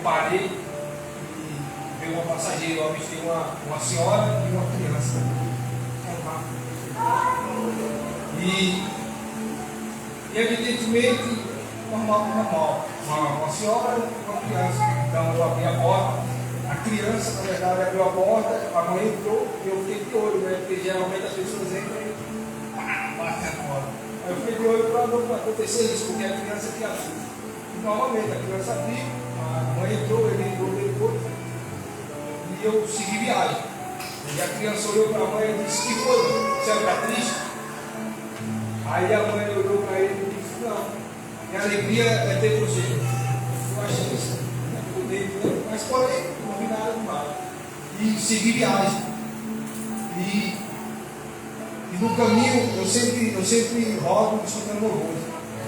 parei e veio uma passageira, eu avistei uma senhora e uma criança. E evidentemente, normal. Uma senhora e uma criança. Então eu abri a porta. A criança, na verdade, abriu a porta, a mãe entrou e eu fiquei de olho, né? Porque geralmente as pessoas entram e batem a porta. Aí eu fiquei de olho para não acontecer isso, porque a criança que assusta. E novamente a criança abriu, a mãe entrou, ele entrou depois e eu segui viagem. E a criança olhou para a mãe e disse: que foi? Você está triste? Aí a mãe olhou para ele e disse: não, minha alegria é ter você. Eu achei isso muito bonito, né? Mas porém, não vi nada demais. E segui viagem. E no caminho eu sempre rodo escutando louvor.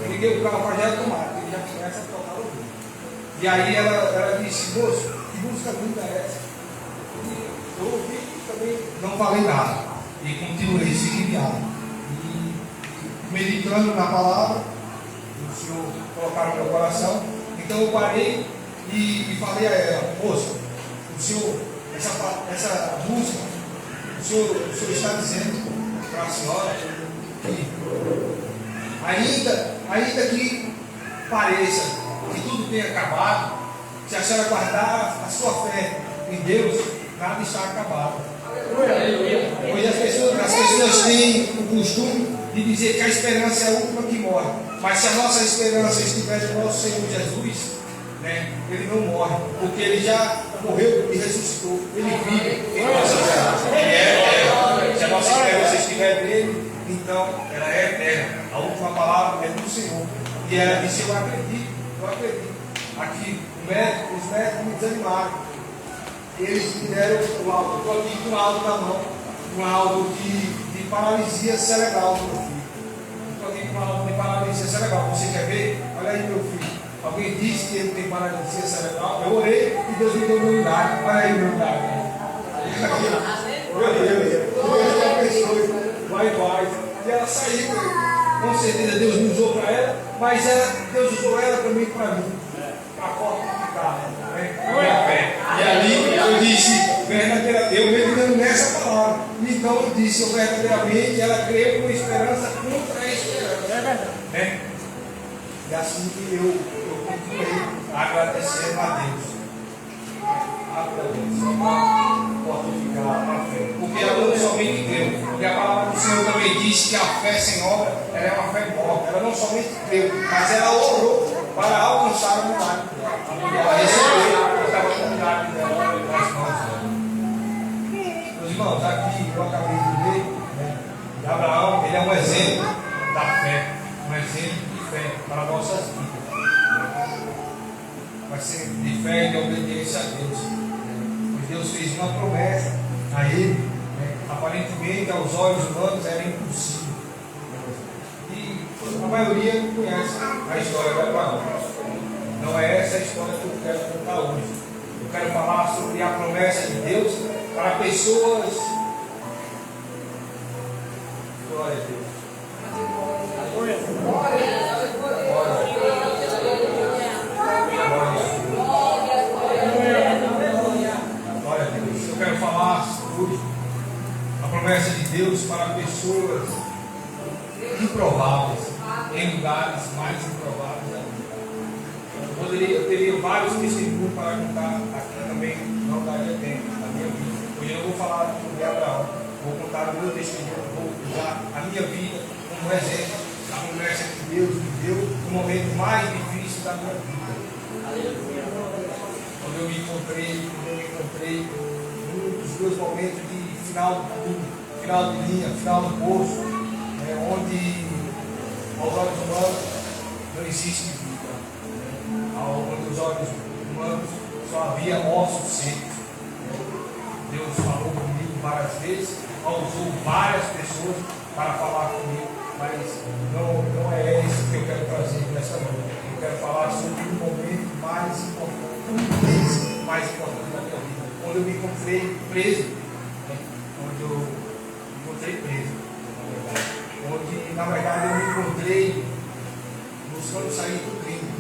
Eu liguei o carro para já tomar, ele já começa a tocar louvor. E aí ela disse: moço, que música linda é essa? E eu ouvi e também não falei nada. E continuei seguindo viagem. E meditando na palavra, o Senhor colocar no meu coração. Então eu parei e falei a ela: moça, o Senhor, essa música, o senhor está dizendo para a senhora que ainda que pareça que tudo tenha acabado, se a senhora guardar a sua fé em Deus, nada está acabado. Pois as pessoas têm o costume de dizer que a esperança é a última que morre. Mas se a nossa esperança estiver no nosso Senhor Jesus, né, ele não morre, porque ele já morreu e ressuscitou. Ele vive em nossa esperança. Se a nossa esperança estiver nele, então ela é eterna. A última palavra é do Senhor. E ela disse: eu acredito. Aqui, os médicos me desanimaram. Eles me deram o laudo. Eu estou aqui com um laudo na mão, um laudo de paralisia cerebral do meu filho. Estou aqui com um laudo de paralisia cerebral. Você quer ver? Olha aí, meu filho. Alguém disse que ele tem paralisia cerebral. Eu orei e Deus me deu imunidade. Olha aí, imunidade. Deus abençoe. Vai. E ela saiu. Com certeza Deus me usou para ela, mas Deus usou ela também para mim. Para fortificar. E ali eu disse, verdadeiramente, eu meditando nessa palavra. Então eu disse: eu verdadeiramente, ela creu com esperança contra a esperança. E assim que eu continuei agradecendo a Deus. Fortificar a fé. Porque ela não somente creu. Porque a palavra do Senhor também diz que a fé sem obra ela é uma fé morta. Ela não somente creu, mas ela orou para alcançar o milagre. Ela recebeu, estava com o milagre dela nas mãos dela. Meus irmãos, aqui eu acabei de ler, de Abraão, ele é um exemplo da fé, um exemplo de fé para nossas vidas. Vai ser de fé e de obediência a Deus. Pois Deus fez uma promessa a ele, aparentemente aos olhos humanos era impossível. E a maioria não conhece a história de Abraão. Não é essa a história que eu quero contar hoje. Eu quero falar sobre a promessa de Deus para pessoas. Glória a Deus. Glória a Deus. Eu quero falar sobre a promessa de Deus para pessoas improváveis, em lugares mais improváveis da vida. Eu teria vários testemunhos para contar aqui também, não daria tempo na minha vida. Hoje eu não vou falar sobre Abraão, vou contar o meu testemunho, vou usar a minha vida como exemplo da promessa que Deus me deu no momento mais difícil da minha vida. Quando eu me encontrei num dos meus momentos de final de linha, final do poço, onde aos olhos humanos não existe vida. Onde os olhos humanos só havia ossos secos. Deus falou comigo várias vezes, usou várias pessoas para falar comigo, mas não é isso que eu quero trazer nessa noite. Eu quero falar sobre um momento mais importante, um mês mais importante da minha vida, quando eu me encontrei preso, onde na verdade eu me encontrei buscando sair do crime.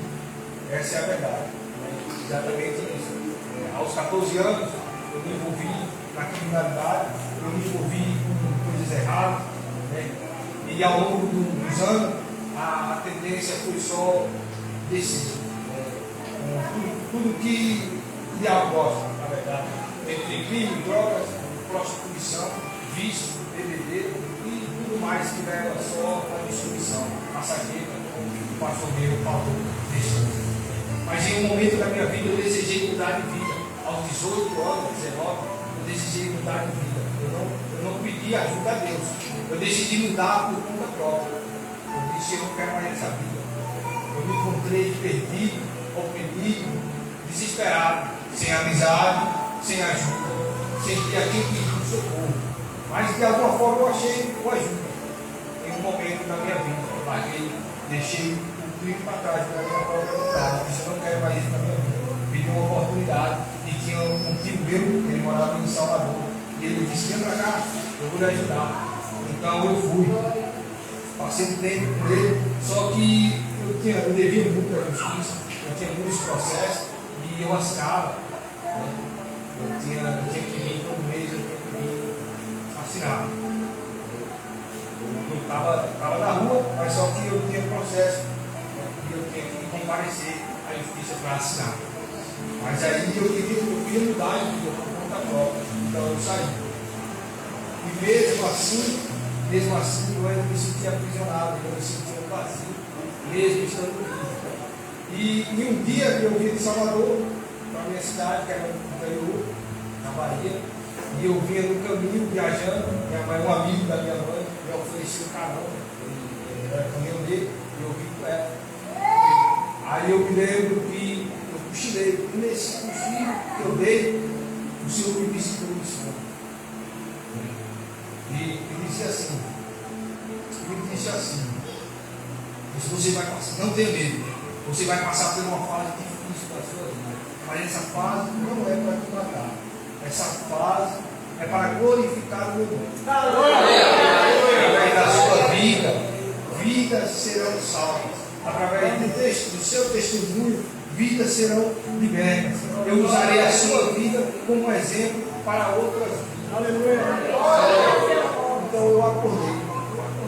Essa é a verdade. Exatamente isso. Aos 14 anos, eu me envolvi na criminalidade, eu me envolvi com coisas erradas, né? E ao longo dos anos, a tendência foi só descer. Tudo que o diabo gosta, na verdade. Entre crime, drogas, prostituição, vício, bebedeira e tudo mais que leva só a destruição passageira, como o pastor meu falou desse. Mas em um momento da minha vida eu desejei mudar de vida. Aos 18 anos, 19, eu desejei mudar de vida. Eu não pedi ajuda a Deus. Eu decidi mudar por conta própria. Eu disse, eu não quero mais essa vida. Eu me encontrei perdido, oprimido, desesperado, sem amizade, sem ajuda, sem ter a quem pedir socorro. Mas de alguma forma eu achei uma ajuda. Em um momento da minha vida, eu larguei, deixei o crime para trás da minha própria vontade. Disse, eu não quero mais isso na minha vida. Pedi uma oportunidade e tinha um tio meu, ele morava em Salvador. E ele disse, vem para cá, eu vou lhe ajudar. Então eu fui. Passei um tempo com ele, só que eu devia muito à justiça, eu tinha muitos processos e eu assinava. Né? Eu tinha que vir todo mês, eu tinha que vir assinar. Eu estava na rua, mas só que eu tinha processo, né? E eu tinha que comparecer à justiça para assinar. Mas aí eu queria mudar de vida por conta própria, então eu saí. E mesmo assim eu ainda me sentia aprisionado, eu me sentia vazio, mesmo estando vivo. E um dia eu vim de Salvador para a minha cidade, que era no interior, na Bahia, e eu vinha no caminho, viajando, um amigo da minha mãe me ofereceu carona, ele era caminhoneiro, e eu vim com ela. Aí eu me lembro que eu cochilei, e nesse cochilo que eu dei, o Senhor me visitou em sonho. E disse assim, você vai passar, não tenha medo, você vai passar por uma fase difícil da sua vida, mas essa fase não é para te matar, essa fase é para glorificar o meu nome. Através da sua vida, vidas serão salvas, através do seu testemunho, vidas serão libertas. Eu usarei a sua vida como exemplo para outras vidas. Aleluia! Então eu acordei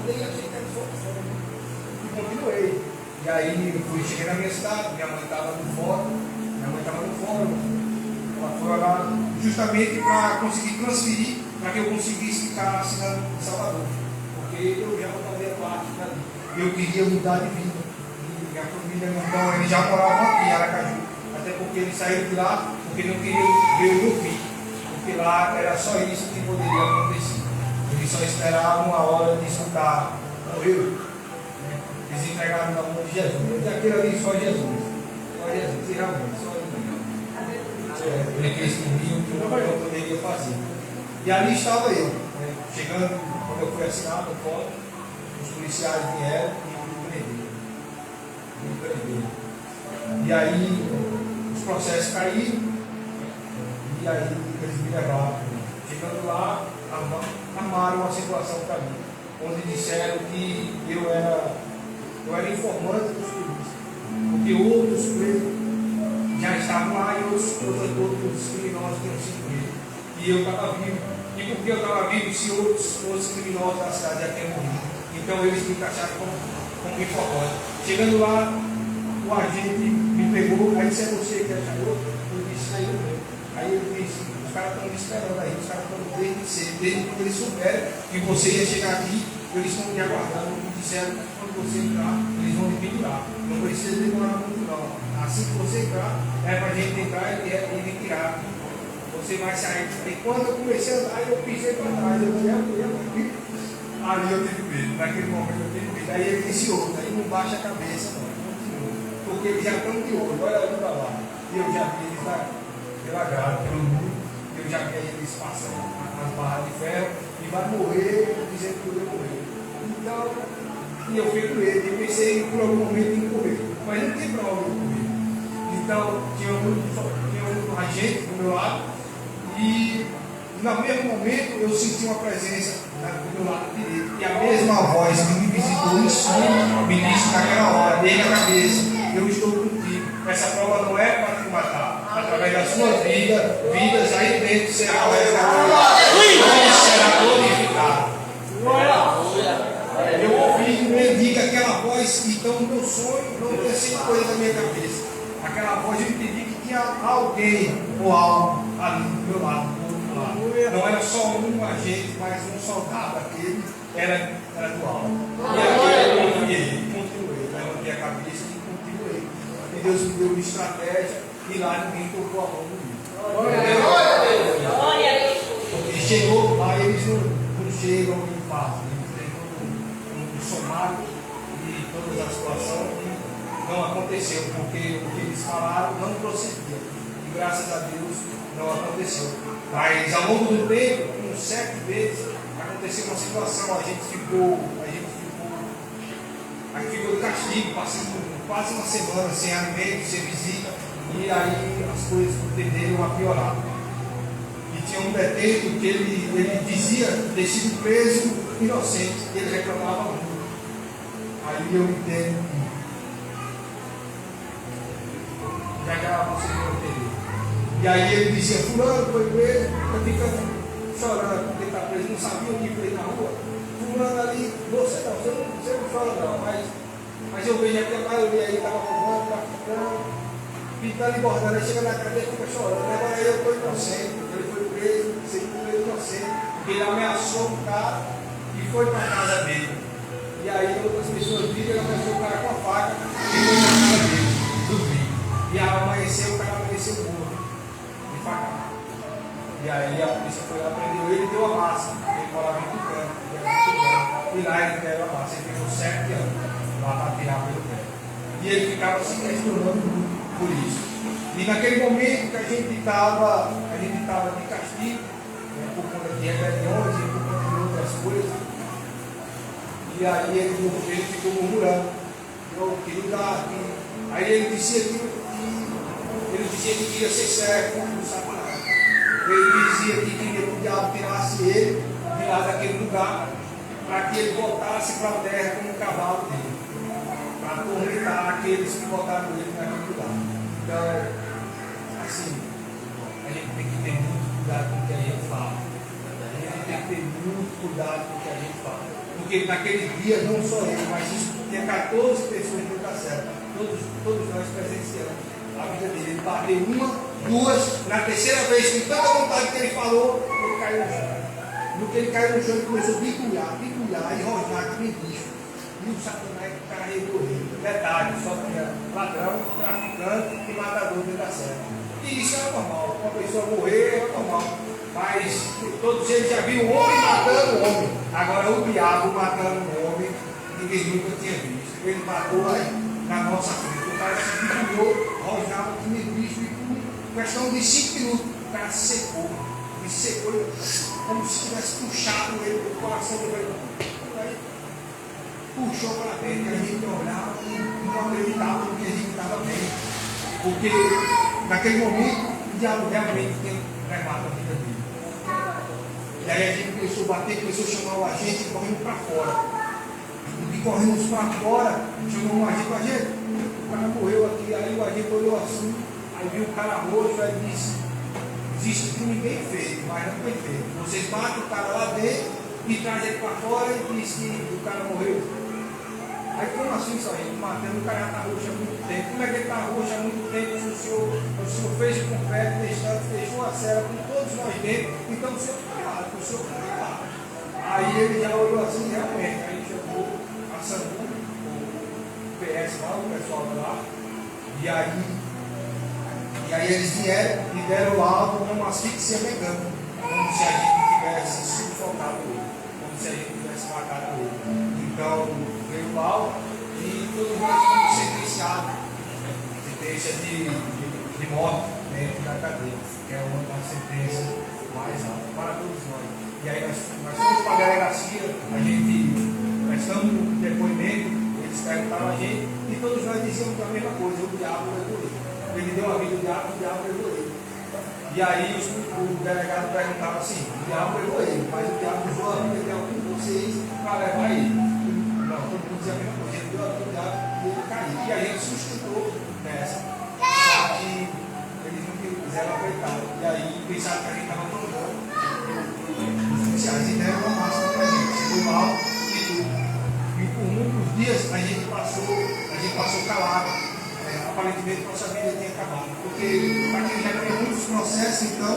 e achei que era só e continuei. E aí cheguei na minha cidade, minha mãe estava no fórum, ela foi lá justamente para conseguir transferir, para que eu conseguisse ficar assinando em Salvador, porque eu já não fazia parte dali. Eu queria mudar de vida. E minha família, então, eles já moravam aqui em Aracaju, até porque eles saíram de lá porque não queriam ver o meu filho, porque lá era só isso que poderia acontecer. Eles só esperavam a hora de escutar, morreu. Eles entregaram na mão de Jesus. E aquele ali só Jesus. Só Jesus, realmente, só Jesus. Ele que eles comiam que eu poderia fazer. E ali estava eu, né? Chegando, quando eu fui assinar no fórum, os policiais vieram e me prenderam. E aí os processos caíram, e aí eles me levaram. Chegando lá, armaram uma situação para mim, onde disseram que eu era informante dos polícias, porque outros presos já estavam lá e outros criminosos tinham sido presos. E eu estava vivo. E porque eu estava vivo, se outros criminosos da cidade já tinham morrido. Então eles me taxaram como informante. Chegando lá, o agente me pegou, aí disse, é você que ajudou? Eu disse, aí eu mesmo. Aí ele disse, os caras estão me esperando aí, os caras estão desde cedo, desde quando eles souberam que você ia chegar aqui, eles estão me aguardando, me disseram que quando você entrar, eles vão me pendurar. Não precisa demorar muito não. Assim que você entrar, é para a gente entrar e me tirar. Você vai sair. E quando eu comecei a andar, eu pisei para trás, eu olhei aqui. Ali eu tive medo, naquele momento eu tive medo. Aí ele disse outro, aí não baixa a cabeça, não. Porque eles já estão de olho, olha ali para lá. E eu já vi eles lá, pela grade, pelo muro, eu já vi eles passando as barras de ferro e vai morrer dizendo que eu ia morrer. Então, e eu fui com ele, eu pensei por algum momento em correr, mas não tem para onde eu correr. Então, tinha um agente do meu lado e no mesmo momento eu senti uma presença do meu lado direito e a mesma voz que me visitou em sonho me disse naquela hora, dei na cabeça, eu estou contigo, essa prova não é para te matar, sua vida, vidas aí dentro serão resgatadas. Será glorificado. Eu ouvi mendiga aquela voz, então o meu sonho não tinha sido coisa da minha cabeça. Aquela voz eu entendi que tinha alguém ou algo ali do meu lado, do outro lado. Não era só um agente, mas um soldado, aquele era do alto. E aquele eu continuei, levantei a cabeça e continuei. E Deus me deu uma estratégia e lá ninguém tocou a mão comigo. Porque chegou lá, eles não chegam em paz. Somário e toda a situação não aconteceu, porque o que eles falaram não procedia. E graças a Deus não aconteceu. Mas ao longo do tempo, uns 7 vezes, aconteceu uma situação, a gente ficou de castigo, passando quase uma semana sem alimento, sem visita, e aí as coisas tenderam a piorar. E tinha um detento que ele dizia ter sido preso inocente, e ele reclamava muito. Aí eu entendo que já você não entendeu. E aí ele dizia, fulano foi preso, eu fico chorando, porque está preso, não sabia o que fez na rua. Fulano ali, você não chora não, mas eu vejo aqui a maioria aí estava roubando, traficando, pintando e bordando, aí chega na cadeia e fica chorando. Agora eu estou inocente, ele foi preso, sempre foi inocente, porque ele ameaçou o cara e foi para a casa dele. E aí outras pessoas viram, ele ameaçou o cara com a faca e foi na casa dele, dormir. E ao amanhecer, o cara amanheceu morto, de facada. E aí a polícia foi lá, prendeu ele e deu a massa. Ele morava em Tucano, e lá ele deu a massa. Ele ficou 7 anos lá para tirar pelo pé. E ele ficava se questionando por isso. E naquele momento que a gente estava de castigo, por conta de rebeliões e por conta de outras coisas. E aí ele ficou murmurando. Eu queria dar aqui. Aí ele dizia que queria ser servo do Satanás. Ele dizia que queria que o diabo tirasse ele de lá daquele lugar, para que ele voltasse para a terra como um cavalo dele, para atormentar aqueles que botaram ele naquele lugar. Então, assim, a gente tem que ter muito cuidado com o que a gente fala. A gente tem que ter muito cuidado com o que a gente fala. Porque naquele dia, não só eu, mas tinha 14 pessoas dentro da cela. Todos nós presenciamos a vida dele. Ele bateu uma, duas, na terceira vez, com tanta vontade que ele falou, ele caiu no chão. No que ele caiu no chão, ele começou a biculhar e rosnar que nem bicho. E o Satanás carregou ele. Detalhe, só tinha ladrão, traficante e matador dentro da cela. E isso era normal. Uma pessoa morrer era normal. Mas todos eles já viram o homem matando o homem. Agora o diabo matando o homem, ninguém nunca tinha visto. Ele matou aí na nossa frente. O cara se biculhou, rosnava que nem bicho. E por questão de 5 minutos, o cara se secou. E secou como se tivesse puxado ele do coração do velho. Aí puxou para dentro, e a gente olhava e não acreditava no que a gente estava vendo. Porque naquele momento o diabo realmente tinha levado a vida dele. E aí a gente começou a bater, começou a chamar o agente e correndo para fora. E corremos para fora, chamou o agente, o cara morreu aqui, aí o agente olhou assim, aí viu o cara roxo, aí disse, existe crime bem feito, mas não bem feito. Vocês matam o cara lá dentro e trazem ele para fora e diz que o cara morreu. Aí como assim, só gente matando, o cara já está roxo há muito tempo. Como é que ele está roxo há muito tempo? Se o senhor fez o confete, deixou a cela com todos nós dentro, então o senhor está errado, o senhor está errado. Aí ele já olhou assim, realmente, aí chamou a SAMU, o PS lá, o pessoal lá, e aí eles vieram e deram laudo uma asfixia mecânica, como se a gente tivesse sufocado ele, como se a gente tivesse matado ele. Então, veio o laudo e todos nós fomos sentenciados, sentença de morte dentro da cadeia, que é uma das sentenças mais altas para todos nós. E aí nós fomos para a delegacia, a gente prestamos um depoimento, eles perguntaram a gente, e todos nós dizíamos a mesma coisa, o diabo levou ele. Ele deu a vida do diabo, o diabo levou ele. E aí o delegado perguntava assim, o diabo levou ele, mas o diabo usou a vida de algum de vocês para levar ele. Não, todo mundo dizia a mesma coisa, ele deu a vida do diabo e ele caiu. E a gente sustentou nessa. Só que eles não quiseram pensaram que a gente estava tomando. Os policiais deram uma máscara para a gente, chegou mal e tudo. E por muitos dias a gente passou calado. Aparentemente nossa vida tinha acabado. Porque para quem já tem muitos processos, então,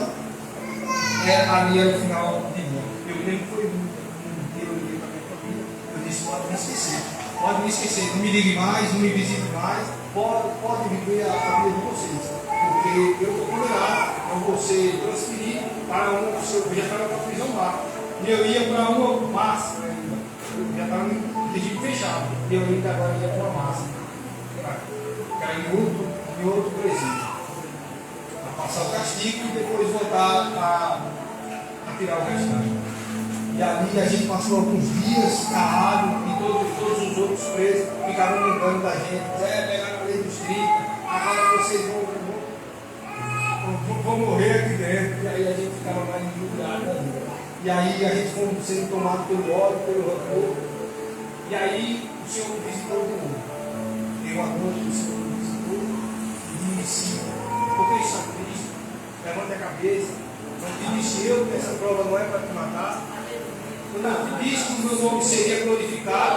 ali era o final de mim. Eu lembro que foi um dia eu liguei para a minha família. Eu disse, pode me esquecer. Pode me esquecer, não me ligue mais, não me visite mais. Pode viver a vida de vocês. Porque eu estou condenado, eu vou ser transferido para eu já estava na prisão lá. E eu ia para uma massa ainda. Eu já estava em regime fechado. E eu ainda agora ia para uma massa. Para ir em outro presídio. Para passar o castigo e depois voltar a tirar o restante. E ali a gente passou alguns dias carrado e todos os outros presos ficaram lembrando da gente. Pegaram a lei dos 30, agora vocês vão morrer aqui dentro. E aí a gente ficava mais enjulhado ali. E aí a gente foi sendo tomado pelo ódio, pelo rancor. E aí o Senhor me visitou de novo. Tem uma noite que o Senhor me visitou e disse: porque isso é Cristo, levanta a cabeça. Não te disse eu que essa prova não é para te matar. Quando eu te disse que o meu nome seria glorificado,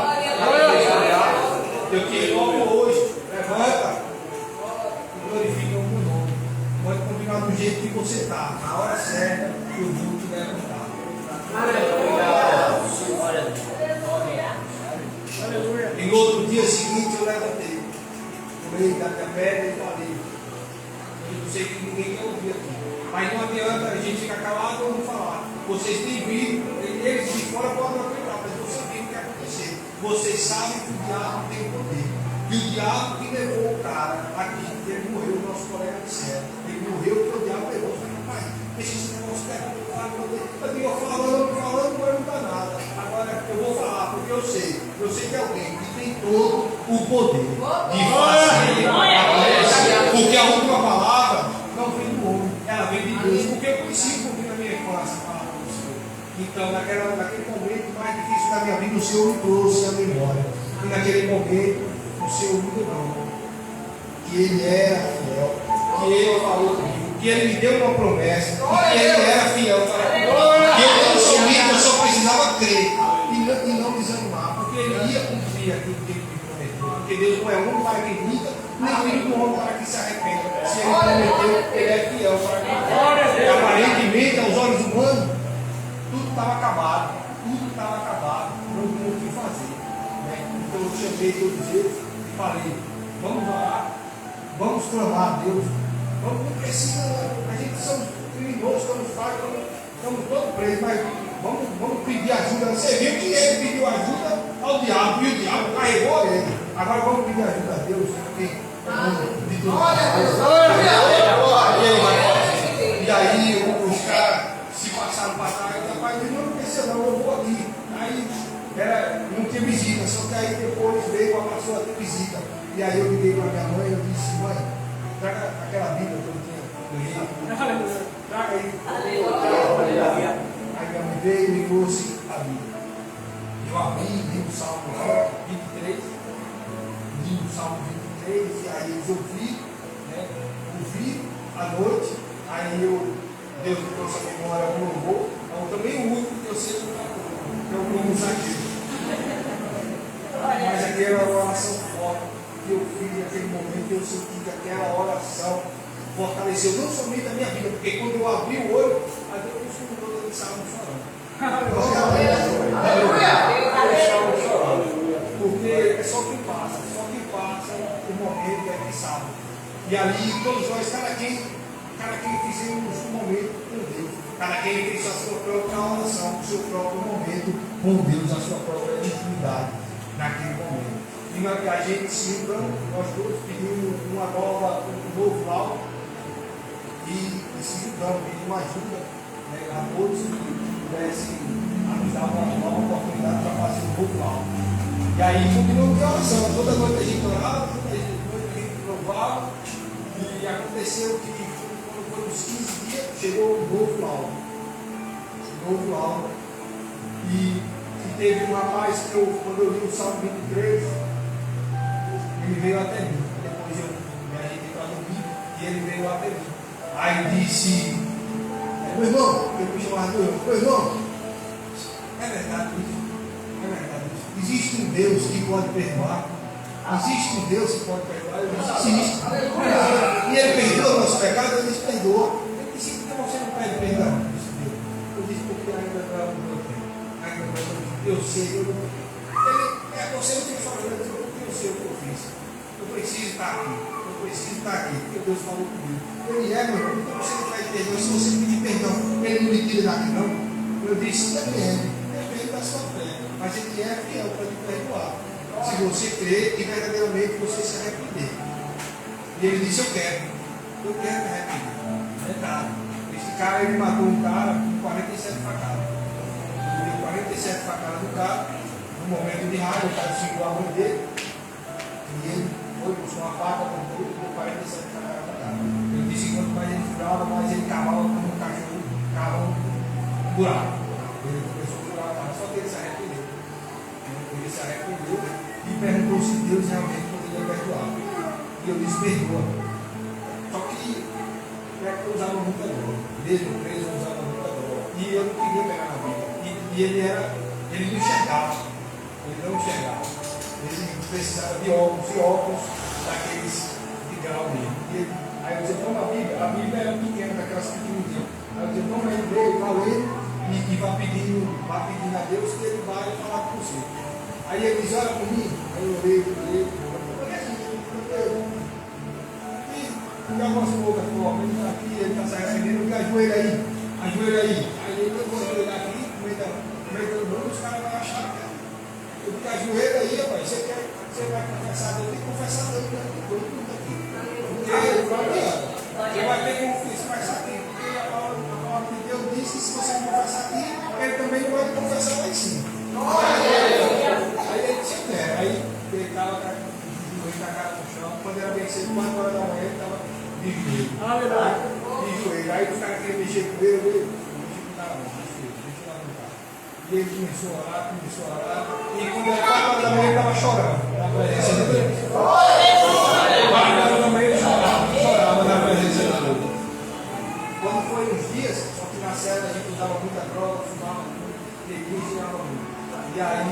eu te louvo hoje. Levanta e glorifica o meu nome. Pode continuar do jeito que você está. Na hora certa, eu vou te levantar. E no outro dia seguinte eu levantei. Tomei da minha pedra e falei. Eu sei que ninguém quer ouvir aqui. Mas não adianta a gente ficar calado ou não falar. Vocês têm visto, eles de fora podem não acreditar, mas vocês têm que acontecer. Vocês sabem que o diabo tem poder. E o diabo que levou o cara aqui, ele morreu, o nosso colega de céu. Ele morreu porque o diabo levou. Eu falei, pai, deixa esse negócio eu falando, não vai mudar nada. Agora eu vou falar, porque eu sei que é alguém que tem todo o poder de fazer acontecer. Porque a última palavra não vem do homem, ela vem de Deus. Porque eu conheci um pouquinho na minha infância a palavra do Senhor. Então, naquele momento mais difícil da minha vida, o Senhor me trouxe a memória. E naquele momento, o Senhor me lembrou que Ele era fiel, que Ele falou comigo, que Ele me deu uma promessa, que Ele era fiel para mim. Eu só precisava crer e não desanimar, porque Ele ia cumprir aquilo que Ele me prometeu. Porque Deus não é homem para que minta, nem filho do homem para que se arrependa. Se Ele prometeu, Ele é fiel para mim. E aparentemente, aos olhos humanos, tudo estava acabado. Não tinha o que fazer. Então eu chamei todos eles e falei: vamos orar, vamos clamar a Deus. Não precisa, a gente somos criminosos, estamos todos presos, mas vamos pedir ajuda. Você viu que ele pediu ajuda ao diabo e o diabo carregou ele. Agora vamos pedir ajuda a Deus, porque de tudo. E aí os caras se passaram para trás, rapaz, não precisa não, eu vou aqui. Aí não tinha visita, só que aí depois veio uma pessoa ter visita. E aí eu liguei para minha mãe e eu disse: mãe, traga aquela Bíblia que eu tinha ganhado. Traga aí. Aí minha mãe veio e trouxe a Bíblia. Eu abri, li o Salmo 23. Li o Salmo 23. E aí eu ouvi à noite. Aí Deus me trouxe a memória do louvor. Então também o único que eu sei que é o nome aqui. Mas aquela oração forte que eu fiz naquele momento, eu senti que aquela oração fortaleceu não somente a minha vida, porque quando eu abri o olho, a Deus escutou aquele salmo chorando. Porque é só quem passa o momento é que salva. E ali todos nós, cada quem fizemos um momento com Deus, cada quem fez a sua própria oração, o seu próprio momento com Deus, a sua própria intimidade naquele momento. E a gente se entrou, nós todos pedimos um novo laudo e se juntamos, pedimos uma ajuda a todos que pudessem nos dar uma nova oportunidade para fazer um novo laudo. E aí continuamos de oração, toda noite a gente orava, toda noite a gente louvava, e aconteceu que quando foi uns 15 dias, chegou um novo laudo. E teve um rapaz que quando eu li o Salmo 23, ele veio até mim. Depois eu me ajeitei para dormir e ele veio até mim. Aí disse: Meu irmão, eu me chamava meu irmão, é verdade isso. É verdade isso. Existe um Deus que pode perdoar. Existe um Deus que pode perdoar. Existe. E Ele perdoa o nosso pecado, Ele disse, perdoa. Ele disse, por que você não pede perdão? Eu disse, porque ainda não é o meu tempo. Ainda não é o meu tempo. Eu sei, você não tem que falar, eu sei o que eu fiz. Eu preciso estar aqui. Eu preciso estar aqui, porque Deus falou comigo. Ele meu irmão, então você não vai perdão. Se você pedir perdão, Ele não lhe tira daqui, não. Eu disse, depende da sua fé. Mas Ele é fiel para lhe perdoar. Se você crer e verdadeiramente você se arrepender. E ele disse, eu quero me arrepender. Verdade. Esse cara, ele matou um cara com 47 facadas. Ele deu 47 facadas no cara. No momento de raiva, o cara segurou a mão dele. E ele foi, puxou uma faca, deu 47 facadas no cara. Ele disse que quanto mais ele furava, mais ele cavava como um cachorro, cava um buraco. Ele começou a furar a cara, só que ele se arrependeu. Ele se arrependeu e perguntou se Deus realmente poderia perdoar. E eu disse, perdoa. Só que eu usava muita droga. Mesmo preso, eu usava muita droga. E eu não queria pegar na vida. E ele não enxergava. Ele não enxergava. Ele precisava de óculos daqueles de grau mesmo. Aí eu disse, toma a Bíblia. A Bíblia era pequena, daquelas pequenininhas. Aí eu disse, toma ele, e vá pedindo a Deus que Ele vai falar com você. Aí ele diz, olha para mim. Aí eu orei. E a voz pouca forma, ele está aqui, ele está se arrependendo, ajoelha aí. Aí ele eu vou ajoelhar aqui, no meio do mundo, os caras vão achar que eu digo, ajoelha aí, rapaz, você vai confessar Deus, tem que confessar Deus, todo mundo aqui. Você vai ter que confessar aqui, porque a palavra de Deus diz que se você não confessar aqui, Ele também não vai confessar lá em cima. Aí ele disse, aí ele estava com a cara no chão, quando era bem cedo, 4 horas da manhã, ele estava de joelho. Aí os caras queriam mexer com ele, deixa lá no carro. E ele começou a orar, e quando era 4 horas da manhã, ele estava chorando na presença de Deus. 4 horas da manhã, ele chorava na presença de Deus. Quando foi uns dias, só que na cela a gente usava muita droga, fumava muito, bebia e tirava muito. E aí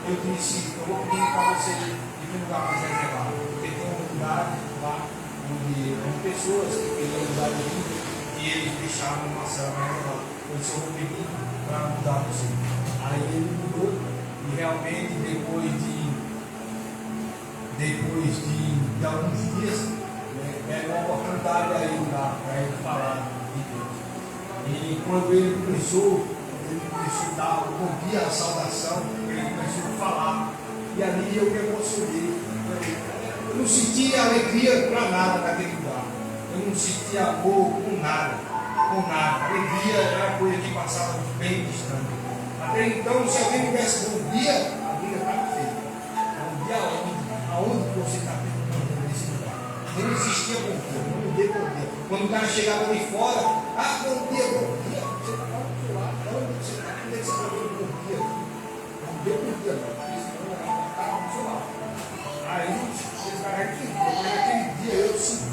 eu disse, eu vou pedir para você ir para um lugar mais reservado, porque tem um lugar lá onde pessoas que queriam mudar de vida e eles deixavam uma cela mais reservada. Eu disse, eu vou pedir para mudar você. Aí ele mudou e realmente depois de alguns dias, era uma oportunidade aí para ele falar de Deus. E quando ele começou a dar o bom dia, a saudação, ele começou a falar. E ali eu me emocionei. Eu não sentia alegria para nada naquele lugar. Eu não sentia amor com nada. Alegria era coisa que passava bem distante. Até então, se alguém me desse bom dia, a vida estava feita. Bom dia aonde você está perguntando nesse lugar? Não existia bom dia, não me dê bom dia. Quando o cara chegava ali fora, bom dia. Você está lá do seu lado, onde você está? Onde é que você está dando bom dia? Não dê bom dia, não. Porque senão vai ficar do seu lado. Aí, naquele dia eu sentia.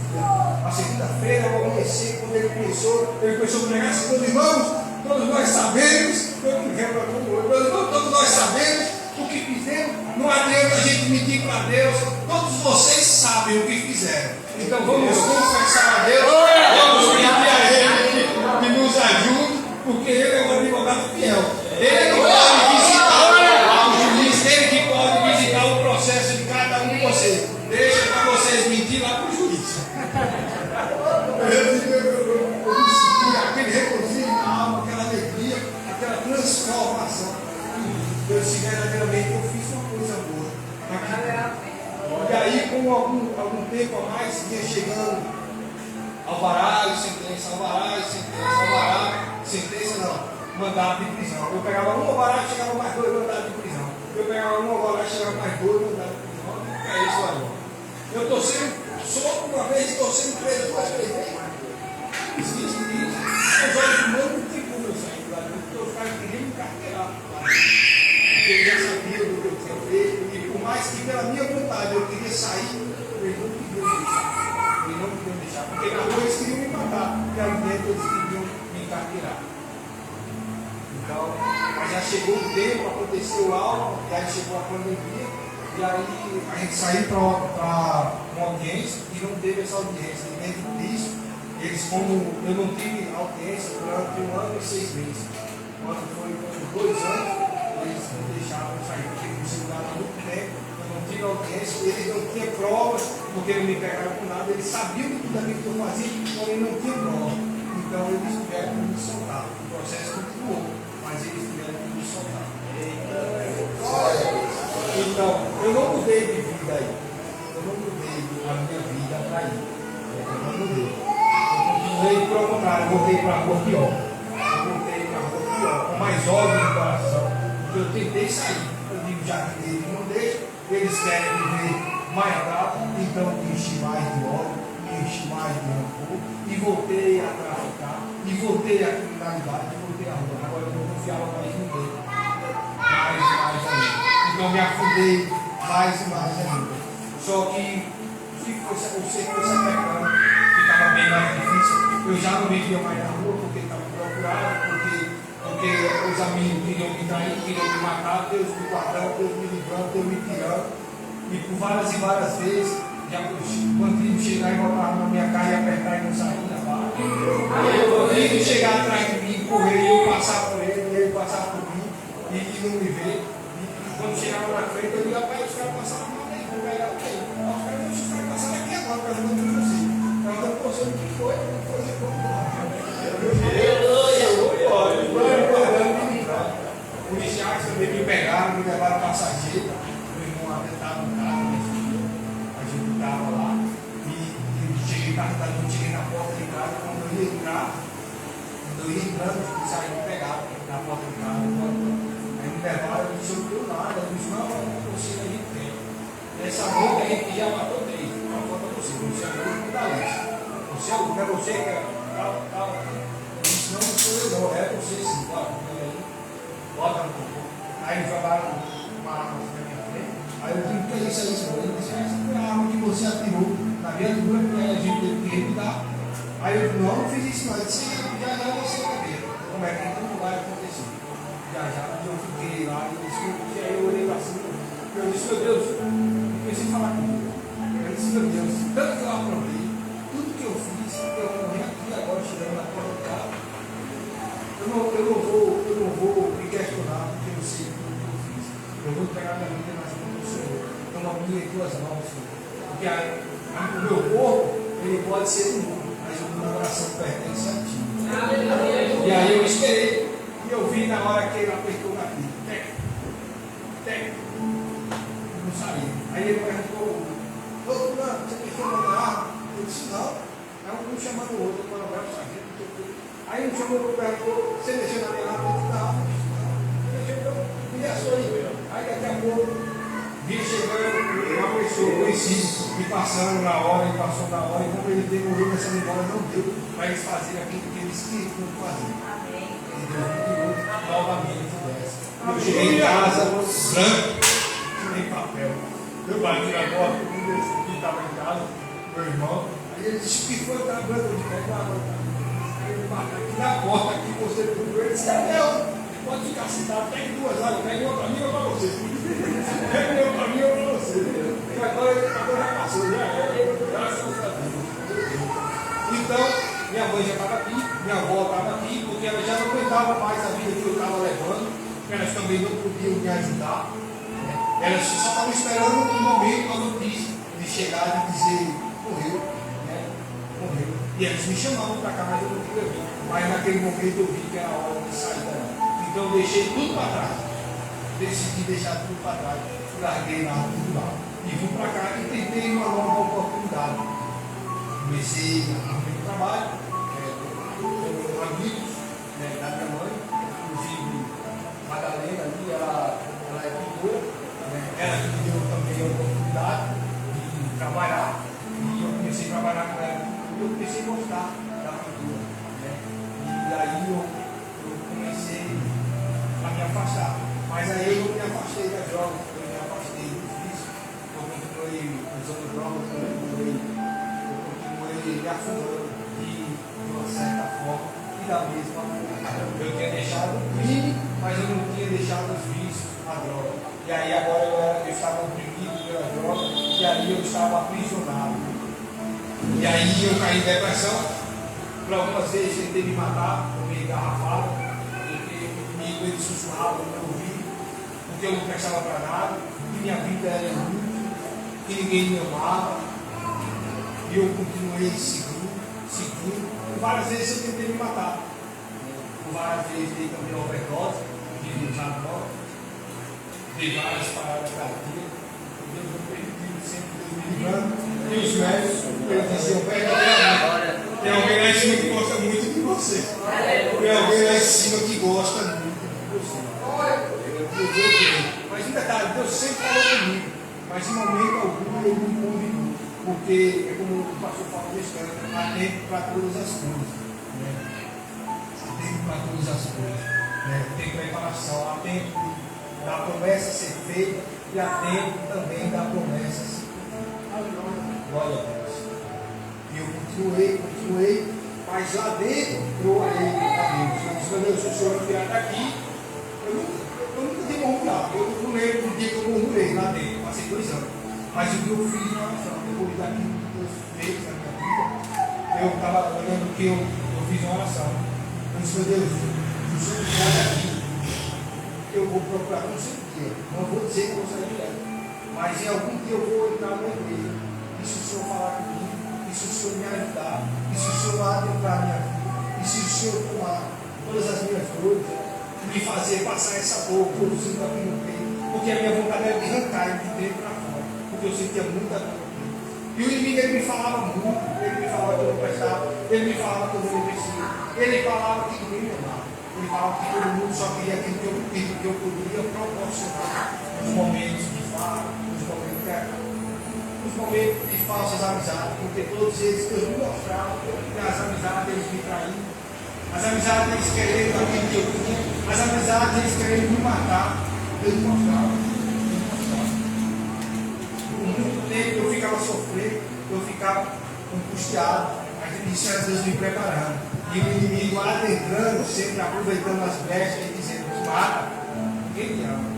A segunda-feira, ao amanhecer, quando ele começou a pregar assim, meus irmãos, todos nós sabemos, todos nós sabemos o que fizemos, não adianta a gente mentir para Deus, todos vocês sabem o que fizeram. Então vamos confessar a Deus, vamos pedir a Ele que nos ajude, porque Ele é um advogado fiel. Ele não pode visitar o juiz, Ele que pode visitar o processo de cada um de vocês. Deixa para vocês mentir lá para o juiz. Eu senti aquele regozijo na alma, aquela alegria, aquela transformação. Eu disse, verdadeiramente, eu fiz uma coisa boa. E aí, com algum tempo a mais, vinha chegando alvará e sentença, mandado de prisão. Eu pegava um alvará e chegava mais 2 mandados de prisão. Eu pegava um alvará e chegava mais 2 mandados de prisão. É isso agora. Eu estou sendo solto uma vez e estou sendo preso 2 vezes. Os olhos humanos não tem como eu sair do lado, porque os caras queriam me carteirar. Porque eles já sabiam do que eu tinha feito, e por mais que pela minha vontade eu queria sair, eles não queriam deixar. Porque na rua eles queriam me matar, porque ali dentro eles queriam me carteirar. chegou o tempo, aconteceu algo, e aí chegou a pandemia, e aí a gente saiu para uma audiência e não teve essa audiência. E dentro disso, eles, como eu não tive audiência durante 1 ano e 6 meses, quando foi por 2 anos, eles me deixaram sair, porque me seguraram há muito tempo, eu não tive audiência, eles não tinham provas, porque não me pegaram com nada, eles sabiam de tudo aquilo que eu fazia, porém não tinham prova. Então eles tiveram que me soltar. O processo continuou, mas eles tiveram que me soltar. Então, eu não mudei de vida aí. Eu não mudei a minha vida para ir. Eu não mudei. Eu continuei, pelo contrário, eu voltei para a rua pior. Eu voltei para a rua pior, com mais ódio no coração. Porque eu tentei sair. Eu digo, já que eles não deixam, eles querem me ver mais dado, então me enchi mais de ódio, me enchi mais de rancor, e voltei a traficar, e voltei à criminalidade, e voltei à rua. Agora eu não confiava mais em ninguém. Mais ainda. Então me afundei mais e mais ainda. Só que se fosse pecando, ficava bem mais difícil. Eu já não vivia mais na rua porque estava procurado, porque os amigos queriam me trair, queriam me matar, Deus me guardando, Deus me livrando, Deus me tirando. E por várias e várias vezes, já os bandidos chegaram e botavam na minha cara e apertar e não sair da barra. Aí o bandido chegar atrás de mim, correr, e eu passar por ele passar por mim, e não me ver. Quando chegava na frente, eu ia para os caras passavam mal aí, vou pegar para ele. Os caras passaram aqui agora, para não ter você. Então, eu estou pensando o que foi, depois eu vou embora. Policiais também me pegaram, me levaram passageiro. Meu irmão até estava no carro, a gente estava lá. E cheguei na porta de casa, quando eu ia entrando, os policiais me pegaram na porta de casa. Aí me levaram, eu disse, eu não tenho nada. Eu disse, não, não consigo, a gente tem. Nessa noite a gente já matou 3. Não falta você, você é o único da lista. Você é o único, é você que é. Tal. Eu disse, não sou eu, não, é você sim. Bota no corpo. Aí jogaram uma arma na minha frente. Aí eu disse, o que é isso aí, senhor? Ele disse, essa foi a arma que você atirou na viatura, que a gente teve que revidar. Aí eu disse, não fiz isso não. Ele disse, já você vai ver como é que tudo vai acontecer. Já, eu fiquei lá e aí eu olhei para cima. Eu disse, meu Deus, eu comecei a falar comigo. Eu disse, meu Deus, tanto que eu aprovei, tudo que eu fiz, eu morri aqui agora, chegando na porta do carro. Eu não vou me questionar porque eu sei tudo que eu fiz. Eu vou pegar minha vida nas mãos do Senhor. Eu não me em tuas mãos, Senhor. Porque o meu corpo, ele pode ser do mundo, mas o meu coração pertence a ti. E aí eu esperei. E eu vi na hora que ele apertou na vida. Tec. Não sabia. Aí ele perguntou, ô fulano, você me chamou na arma? Eu disse, não. É um chamando o outro, quando vai o sargento. Aí um chamou para perguntou, você mexeu na minha arma? Eu disse, não. E a sua aí? Aí daqui a pouco, vi chegando uma pessoa conhecida, me passando na hora, ele passou na hora, e como ele demorou nessa memória, não deu para eles fazerem aquilo que eles queriam fazer. E Deus me tirou novamente dessa. Eu cheguei em casa, branco, sem papel. Eu bati na porta, todo mundo que estava em casa, meu irmão. Aí ele disse, que foi? Está branco, eu disse, aí ele bateu aqui na porta, aqui você procurou, ele disse, pode ficar sentado, pegue 2 águas, pegue uma para mim ou para você. Pegue uma para mim ou para você. Agora já passou, já é, graças a Deus. Então, minha mãe já estava aqui, minha avó estava aqui, porque ela já não aguentava mais a vida que eu estava levando, elas também não podiam me ajudar. Elas só estavam esperando um momento, uma notícia de chegar e dizer, morreu. Morreu. E eles me chamavam para cá, mas eu não queria vir. Mas naquele momento eu vi que era a hora de sair daí. Então eu deixei tudo para trás. Decidi deixar tudo para trás. Larguei nada, tudo lá. E vim para cá e tentei uma nova oportunidade. Comecei a arrumar um trabalho, com amigos da minha mãe, inclusive Madalena ali, ela é pintora, ela que me deu também a oportunidade de trabalhar. E eu comecei a trabalhar com ela. E eu comecei a gostar da pintura. E aí eu comecei a me afastar. Mas aí eu não me afastei das drogas, eu me afastei do vício. Eu continuei usando drogas, eu continuei me afundando de uma certa forma. E da mesma forma, eu tinha deixado o crime mas eu não tinha deixado os vícios, a droga. E aí agora eu estava oprimido pela droga, e aí eu estava aprisionado. E aí eu caí em depressão. Por algumas vezes tentei me matar, eu me engarrafava, porque o inimigo ele sussurrava no meu ouvido, porque eu não prestava para nada, que minha vida era inútil, que ninguém me amava. E eu continuei seguindo. Por várias vezes eu tentei me matar. Por várias vezes dei também overdose, de usar droga. Dei várias paradas cardíacas. Deus não permitiu, sempre Deus me livrando. E os médicos, eles diziam, tem alguém lá em cima que gosta muito de você. Tem alguém lá em cima que gosta muito de você. Mas um detalhe, Deus sempre falou comigo. Mas em momento algum eu não convido. Porque, é como o pastor Paulo disse, há tempo para todas as coisas. Né? Há tempo para todas as coisas. Né? Tem preparação, há tempo da promessa ser feita e há tempo também da promessa ser feita. Glória a Deus. E eu continuei, mas lá dentro eu olhei para Deus. Eu disse, meu Deus, se o Senhor me tirar daqui, eu nunca tenho murmurado. Eu não lembro do dia que eu murmurei lá dentro, passei 2 anos. Mas o que eu fiz na oração, depois daquilo que Deus fez na minha vida, eu estava olhando que eu fiz uma oração. Eu disse, meu Deus, se o Senhor me tirar daqui, eu vou procurar, não sei o que, não vou dizer que eu vou sair dela, mas em algum dia eu vou entrar na igreja, e se o Senhor falar comigo, e se o Senhor me ajudar, e se o Senhor adentrar a minha vida, e se o Senhor tomar todas as minhas dores, me fazer passar essa dor produzindo aqui no peito, porque a minha vontade era de arrancar de dentro para fora, porque eu sentia muita dor no peito. E o inimigo ele me falava muito, ele me falava que eu não prestava, ele me falava que eu não merecia, ele falava que ninguém me amava. Ele falava que todo mundo só queria aquilo que eu poderia proporcionar nos momentos de farra, nos momentos de falsas amizades, porque todos eles me mostravam que as amizades eles me traíam, as amizades eles querendo aquilo que eu tinha, as amizades eles querendo me matar, eles mostravam. Por muito tempo eu ficava sofrendo, eu ficava angustiado, mas isso era Deus me preparando. E o inimigo adentrando, sempre aproveitando as brechas e dizendo, mata, ninguém te ama.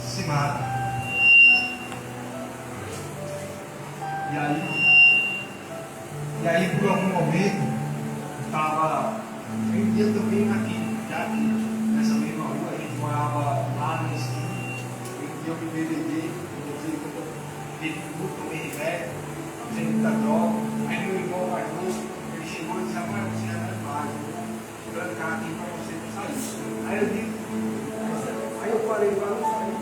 Se mata. E aí por algum momento, eu estava, um dia também aqui, já aqui, nessa mesma rua, a gente morava lá na esquina, um dia eu me bebeguei, eu tive muito, tomei remédio, usei muita droga. Aí meu irmão mais novo, ele chegou e disse, rapaz, você já está embaixo, vou trancar aqui para você não sair. Aí eu digo, aí eu falei, lá não sair.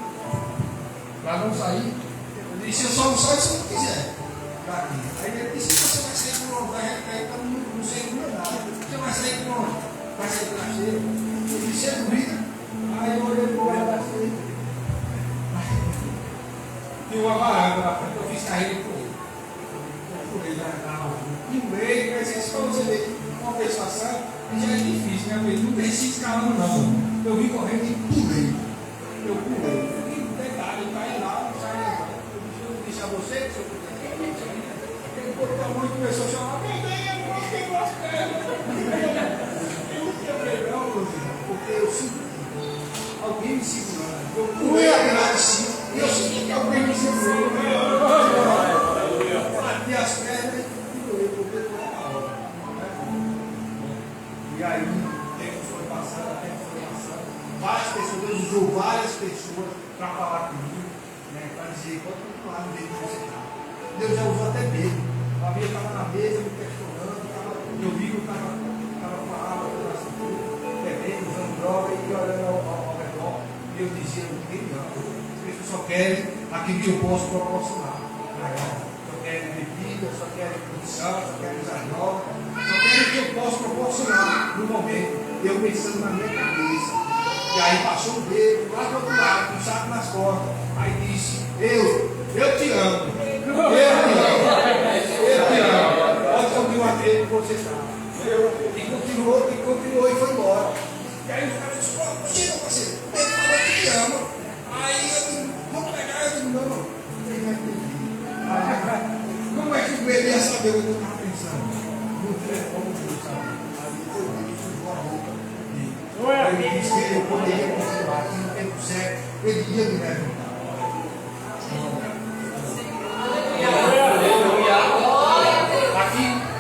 Lá não sair? Eu disse, eu só não saio se eu não quiser. Daqui. Aí ele disse, você vai sair por onde? Aí eu não sei nada. Você vai sair por onde? Vai sair pela cheia. Eu disse, é dúvida. Aí eu olhei para o olho da cheia. E uma varanda lá frente, eu fiz carreira por ele. No meio, mas isso para você ver uma conversação já é difícil, né? Não tem esse escalando não. Eu vim correndo e pulei. Eu pulei. E detalhe, eu caí lá, não saí lá. Eu disse a você que se eu puder. Ele botou a mão e começou a chamar, meu Deus, quem gosta dela? Eu falei, não, porque eu sinto alguém me segurando. Eu pulei atrás de cima e eu sinto que alguém me segurando. Bati as pernas e doei, porque eu estou na hora. E aí, o tempo foi passando, várias pessoas, Deus usou várias pessoas para falar comigo, né, para dizer, pode continuar do jeito que você está. Deus já usou até mesmo. Uma vez eu estava na mesa me questionando, meu amigo estava com a água pela cintura, bebendo, usando droga e olhando ao redor. E eu dizia, ninguém me ama. As pessoas só querem aquilo que eu posso proporcionar. Só querem bebida, só querem produção, só querem usar droga, só querem o que eu posso proporcionar no momento. Eu pensando na minha cabeça. E aí passou o dedo lá do outro lado, com um saco nas costas. Aí disse, eu te amo. Eu te amo. Pode continuar dentro que você está. E continuou e foi embora. E aí os caras disseram, chega parceiro, ele falou que te ama. Aí eu disse, vamos pegar, eu disse, não, ele vai entender. Como é que o bebê ia saber o que eu estava pensando? Não tem como Deus saber. Aí foi isso, a roupa. Ele disse que eu poderia confirmar que no tempo certo ele ia me levantar.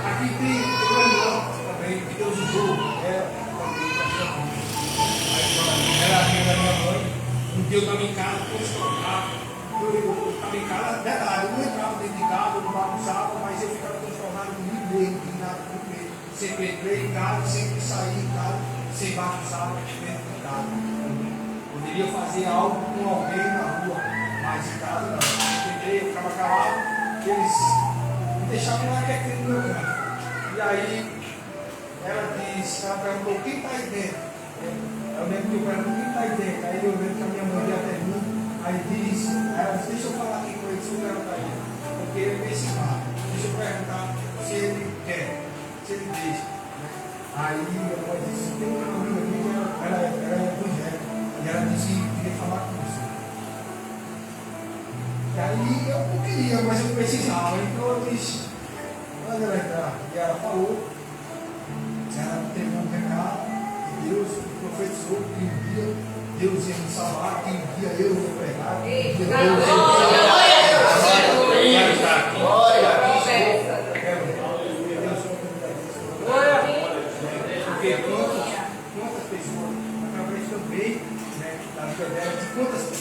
Aqui tem uma irmã também que Deus usou ela também para chamar. Ela é da minha mãe, um dia eu estava em casa, eu estava em casa, verdade, eu não entrava dentro de casa, eu não bagunçava, mas eu ficava transformado comigo mesmo, indignado comigo mesmo. Sempre entrei em casa, sempre saí em casa, sem bagunçar dentro de casa. Poderia fazer algo com alguém na rua, mas em casa não. Eu entrei, eu ficava calado, eles me deixavam lá quietinho no meu canto. E aí, ela perguntou, quem está aí dentro? Eu lembro que eu perguntei, quem está aí dentro? Aí eu lembro que a minha mãe veio até mim, aí disse, deixa eu falar aqui com ele, se o cara está aí. Porque ele veio esse lado. Deixa eu perguntar se ele quer, se ele deixa. Aí a mãe disse, tem uma amiga aqui, ela é evangélica, e ela disse que queria falar com você. E aí eu não queria, mas eu precisava, então eu disse, manda ela entrar. E ela falou, ela teve um recado, que Deus profetizou que um dia Deus ia me salvar, que um dia eu ia pregar, que um dia Deus ia me salvar. Porque quantas pessoas, através também, né, da vida dela,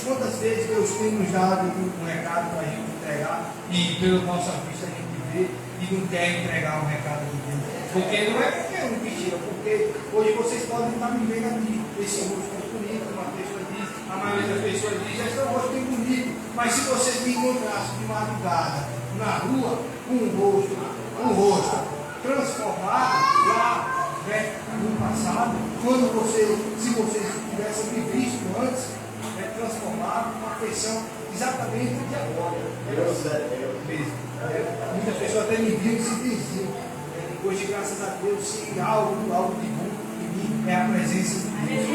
quantas vezes Deus tem nos dado um recado para a gente entregar e pela nossa vista a gente vê e não quer entregar um recado de Deus. Porque não é qualquer um que tira, porque hoje vocês podem estar me vendo aqui, esse rosto é bonito, uma pessoa diz, a maioria das pessoas diz, esse rosto é bonito, mas se vocês me encontrassem de madrugada na rua, com um rosto transformado lá, né, no passado, se vocês tivessem me visto antes, né, transformado numa feição exatamente de agora. Deus é Deus mesmo. Muitas pessoas até me viram e se diziam. Hoje, graças a Deus, se há algo de bom em mim, é a presença de Deus.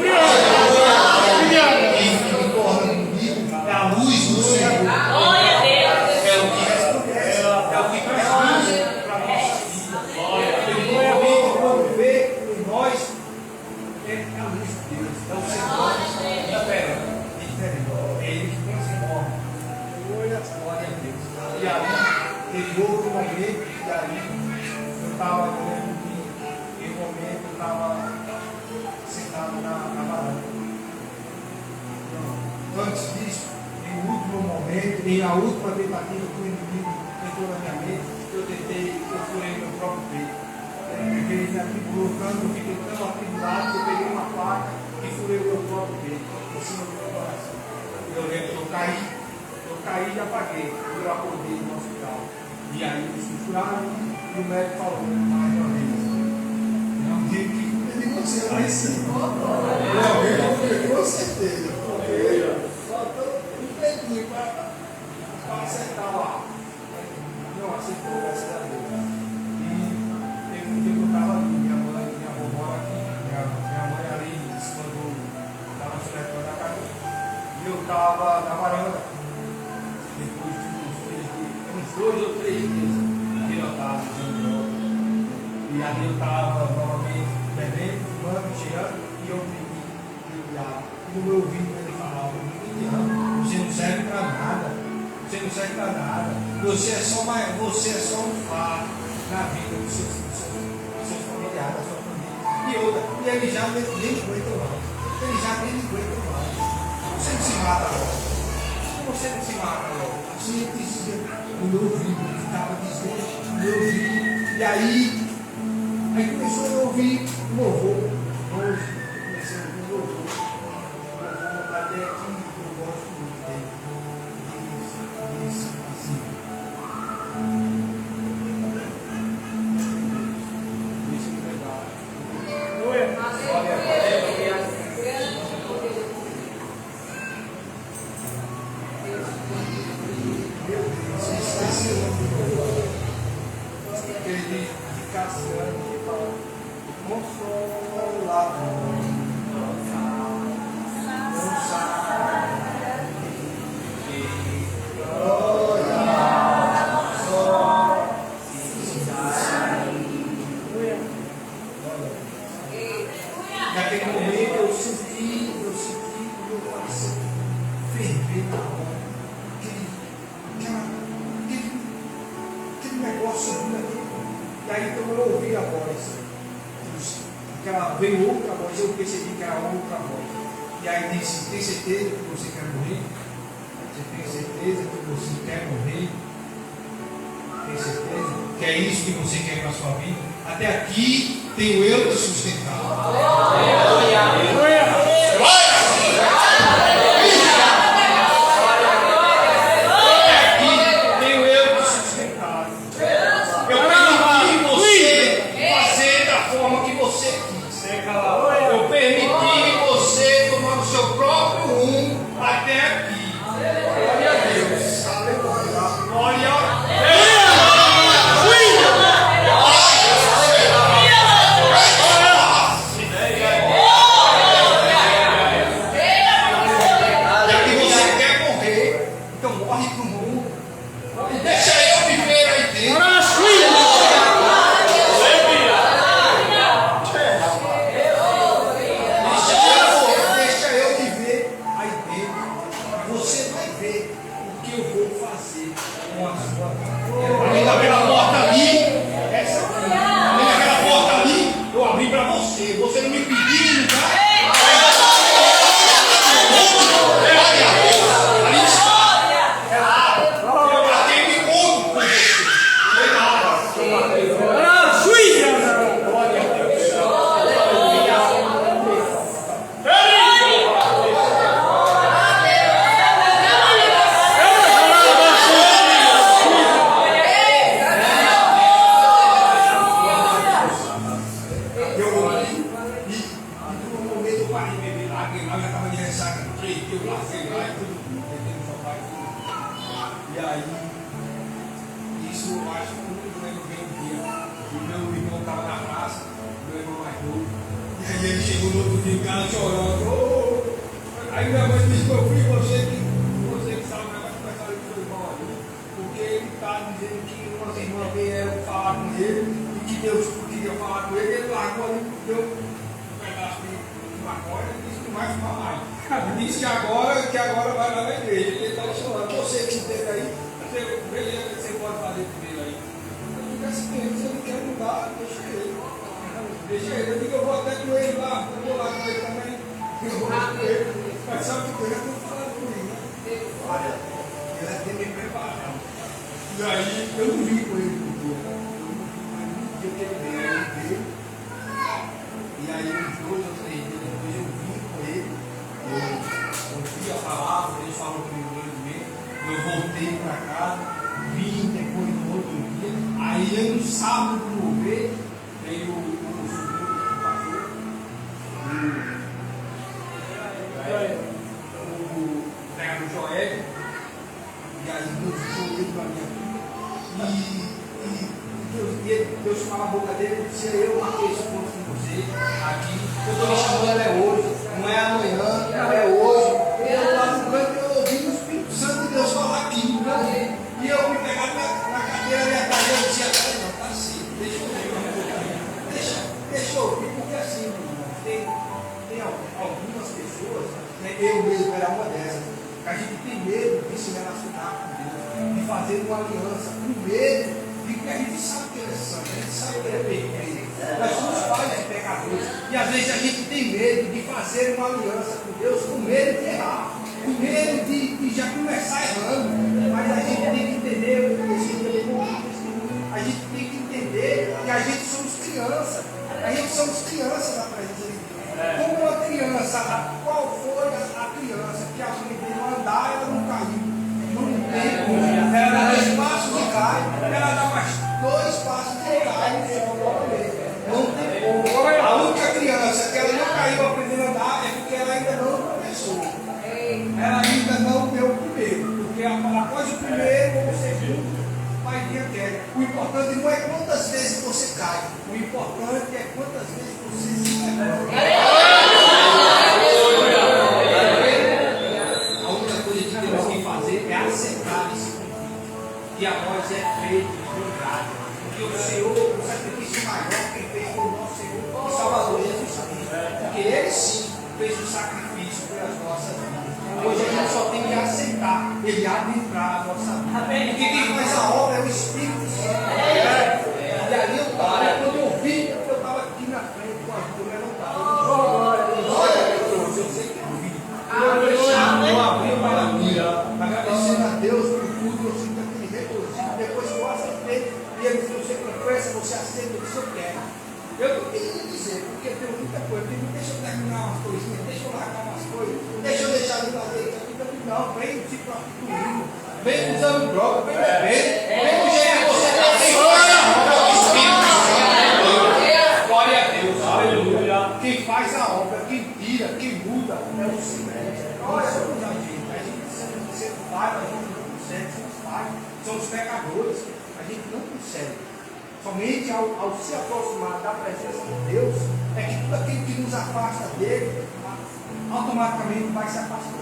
Que me torna comigo, é a luz do Senhor. Glória a Deus. É o que resplandece, é o que precisa para a nossa vida. Ele conviver em nós é a luz de Deus. É o Senhor da terra. É Ele que transforma. Glória a Deus. E aí, teve outro momento, e aí, eu estava em um momento, eu estava sentado na varanda. Antes disso, em último momento, em a última tentativa que o inimigo entrou na minha mente, eu furei meu próprio peito. Porque ele me atribulou tanto, eu fiquei tão atribulado que eu peguei uma placa e furei o meu próprio peito, em cima do meu coração. Eu lembro que eu caí e apaguei. Eu acordei no hospital. E aí eles me furaram e o médico falou, mais uma vez, não digo que ele você lá em cima. Com certeza. Faltou um dedinho para acertar lá. Não acertou, graças a Deus. E teve um dia que eu estava ali, minha avó mora aqui, minha mãe ali, quando estava no da casa, e eu estava na varanda, depois de uns 2 ou 3 dias, que eu estava e aí eu estava novamente bebendo, fumando, cheirando, e eu bebi água. E no meu ouvido ele falava, você não serve para nada, você não serve para nada, você é só um fardo na vida dos seus familiares, da sua família. E outra, e ele já nem aguenta mais. Ele já nem aguenta mais. Você não se mata logo. Você não se mata logo. Assim ele dizia, o meu ouvido, ele ficava dizendo, o meu ouvido. E aí começou a ouvir o louvor. Hoje, comecei a ouvir o louvor. Até aqui eu gosto muito dele. Isso, assim. Deixa eu levar. Olha, meu Deus, você esqueceu o nome. Ele diz de Cassiano que fala consolador. Naquele momento E aí então eu ouvi a voz. Veio outra voz, eu percebi que era outra voz. E aí disse, tem certeza que você quer morrer? Você tem certeza que você quer morrer? Tem certeza? Que é isso que você quer para a sua vida? Até aqui tenho eu te sustentado. Eu permiti você tomar o seu próprio rumo até aqui. Glória a Deus. Glória a Já que você quer morrer, então morre pro mundo. Deixa eu viver aí dentro. Você não me pediu, tá? Eu batei me conto com você. E aí, isso eu acho que eu não lembro bem o dia. O meu irmão estava na praça, meu irmão mais novo. E aí ele chegou no outro dia em casa chorando. Oh! Aí minha mãe disse, meu filho, você que sabe o negócio que vai sair do seu irmão ali. Porque ele está dizendo que umas irmãs vieram falar com ele e que Deus queria falar com ele. Ele largou ali, deu um pedaço de maconha e disse que não vai fumar mais. Ele disse que agora vai lá na igreja. Ele estava chorando. Você que esteve aí, beleza, você pode fazer primeiro aí. Eu digo assim, se ele quer mudar, deixa ele. Deixa ele. Eu digo, eu vou até com ele lá. Eu vou lá com ele também. Eu vou lá com ele. Mas sabe que eu já estou falando comigo, né? Olha, ele é bem preparado. E aí, eu não vi com ele no dia. Eu não vi com ele. Ele veio. E aí, uns 2 ou 3 dias depois, eu vim com ele. Eu ouvi a palavra, ele falou comigo mesmo. Eu voltei para casa, vim depois no outro dia. Aí, no sábado do mover, veio o sobrinho do pastor, o pregador Joel. E aí, Deus ficou ele para minha vida. E Deus fala a boca dele, ele disse: eu marquei esse ponto com você aqui. Eu estou me chamando, ela é hoje, não é amanhã, ela é hoje. Eu lá no canto, eu ouvi o Espírito Santo de Deus falar aqui no canto. E eu me pegava na cadeira, minha cadeira, eu dizia: não, tá assim, deixa eu ver, deixa eu ouvir, porque assim, tem algumas pessoas, né, eu mesmo era uma dessas, que a gente tem medo de se relacionar com Deus, de fazer uma aliança, com medo. Porque a gente sabe que ele é santo, a gente sabe que ele é perfeito. Nós somos pais de pecadores. E às vezes a gente tem medo de fazer uma aliança com Deus, com medo de errar, com medo de já começar errando. Mas a gente tem que entender, a gente tem que entender que a gente somos crianças. A gente somos crianças na presença de Deus. Como uma criança, qual foi a criança que aprendeu a andar e ela não caiu? Não tem como. Ela dá 2 passos e cai, ela dá mais 2 passos e cai no chão. Não tem como. A única criança que ela não caiu aprendendo a andar é porque ela ainda não começou. Ela ainda não deu o primeiro. Porque após o primeiro ou o segundo, vai vir a queda. O importante não é quantas vezes você cai, o importante é quantas vezes você se levanta. E a voz é feita de verdade. Porque o Senhor, o sacrifício maior que fez foi o nosso Senhor e Salvador Jesus Cristo. Porque Ele sim fez o sacrifício pelas nossas vidas. Hoje a gente só tem que aceitar, Ele adentrar a nossa vida. Porque quem faz a obra é o Espírito Santo. E ali eu você aceita o que eu quero. Eu estou querendo dizer, porque tem muita coisa, deixa eu terminar umas coisinhas, deixa eu largar umas coisas, deixa eu deixar de fazer isso aqui, não, vem se prostituindo, vem usando droga, vem bebendo, vem do jeito que você está sem glória a Deus, aleluia. Quem faz a obra, quem tira, quem muda é o Senhor. Olha, somos a gente sempre faz, a gente não consegue, somos pais, somos pecadores, a gente não consegue. Somente ao se aproximar da presença de Deus, é que tudo aquilo que nos afasta dele, automaticamente vai se afastando.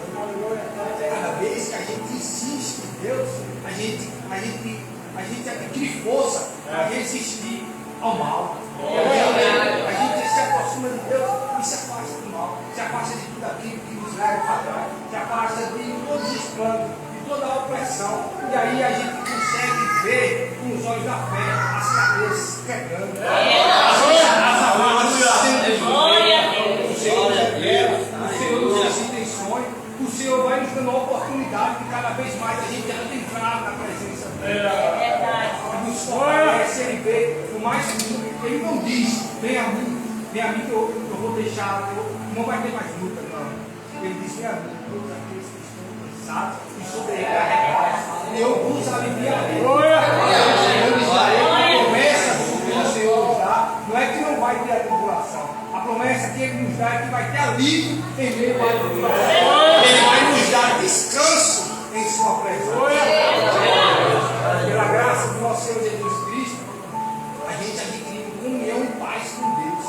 Cada vez que a gente insiste em Deus, a gente adquire força para resistir ao mal. A gente se aproxima de Deus e se afasta do mal, se afasta de tudo aquilo que nos leva para trás, se afasta de todos os planos, de toda a opressão, e aí a gente consegue ver com os olhos da fé as cabeças quebrando, as amarras sendo o Senhor nos intenções, o Senhor vai nos dando a oportunidade de cada vez mais a gente entrar na presença dele. Nos fortalece, ele vê o mais lindo. Ele não diz, vem a mim que eu vou deixar, não vai ter mais luta, não. Ele diz, vem a mim, todos aqueles que estão cansados e sobrecarregados, eu vos aliviarei. A promessa que o Senhor nos dá, não é que não vai ter a tribulação. A promessa que Ele nos dá é que vai ter alívio em meio à tribulação. Ele vai nos dar descanso em sua presença. Pela graça do nosso Senhor Jesus Cristo, a gente adquire comunhão e paz com Deus.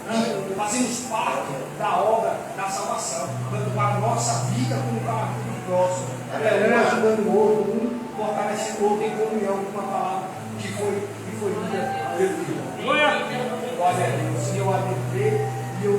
E fazemos parte da obra da salvação, tanto para a nossa vida como para a vida do próximo. Um ajudando o outro, um fortalecendo o outro em comunhão com a palavra que foi lida pelo Filho. Glória a Deus. E eu adentrei, e eu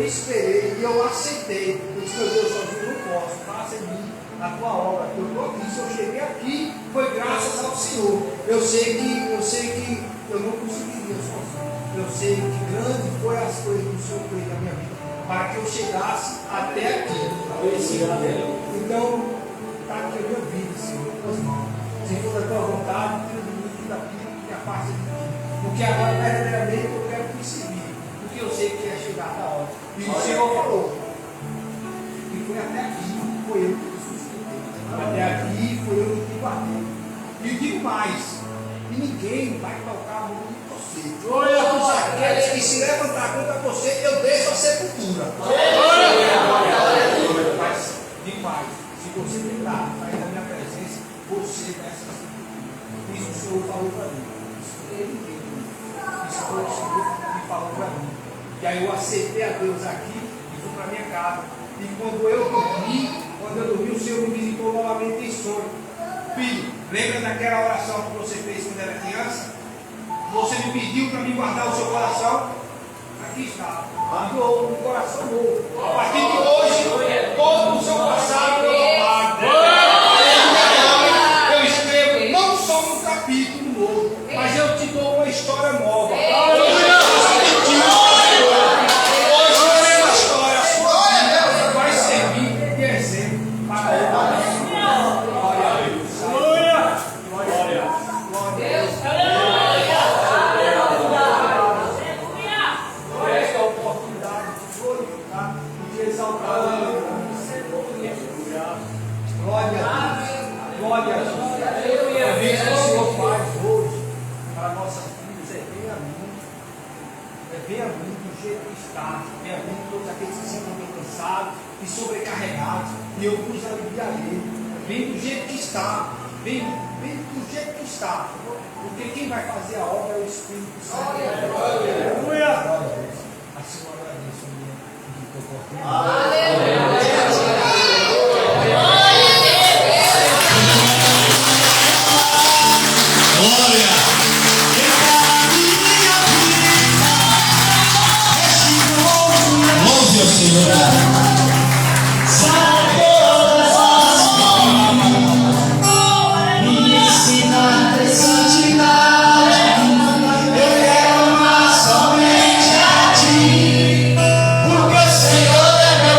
esperei, e eu aceitei. Eu disse, meu Deus, sozinho eu não posso, faça em mim a tua obra. Eu estou aqui, se eu cheguei aqui, foi graças ao Senhor. Eu sei que eu não conseguiria sozinho. Eu sei que grande foi as coisas que o Senhor fez na minha vida, para que eu chegasse até aqui. Então, está aqui a minha vida, Senhor, em tuas mãos. Se for da tua vontade, tira de mim tudo aquilo que me afasta de ti. Porque agora, verdadeiramente, eu quero te seguir. Porque eu sei que é chegar a hora. E o Senhor falou que foi até aqui, foi eu que te sustentei. Até aqui foi eu que te guardei. E digo mais, e ninguém vai tocar a mão de você. Todos aqueles que se levantar contra você, eu deixo a sepultura. Mas, digo mais, se você tentar sair da minha presença, você vai se sepultura. Isso o Senhor falou para mim. Isso foi o Senhor que falou para mim. E aí eu aceitei a Deus aqui e fui para minha casa. E quando eu dormi, o Senhor me visitou novamente em sonho. Filho, lembra daquela oração que você fez quando era criança? Você me pediu para me guardar o seu coração? Aqui está. Um coração novo. A partir de hoje, todo o seu passado eu apago. Eu escrevo não só um capítulo novo, mas eu te dou uma história nova. Hoje essa história, a sua vida vai servir de exemplo para outros. Glória a Deus. Glória a Deus. Esta oportunidade de glorificar e de exaltar o nome do Senhor. Glória a Deus. Glória a Deus. A vez que o Senhor faz hoje para nossas vidas é bem a mim do jeito que está, bem a mim todos aqueles que se encontram cansados e sobrecarregados, e eu vos aliviarei. Vem do jeito que está, vem do jeito que está, porque quem vai fazer a obra é o Espírito Santo. Aleluia! Assim eu agradeço a minha oportunidade. Louve ao Senhor. Me ensina a santidade. Eu quero amar somente a ti, porque o Senhor é meu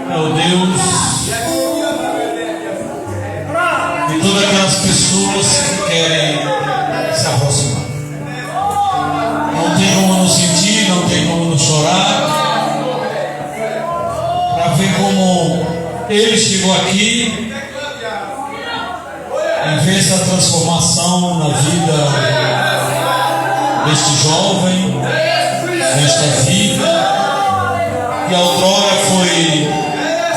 é o Deus de todas aquelas pessoas que querem se aproximar. Não tem como não sentir, não tem como não chorar, para ver como ele chegou aqui e ver essa transformação na vida deste jovem, desta vida que outrora foi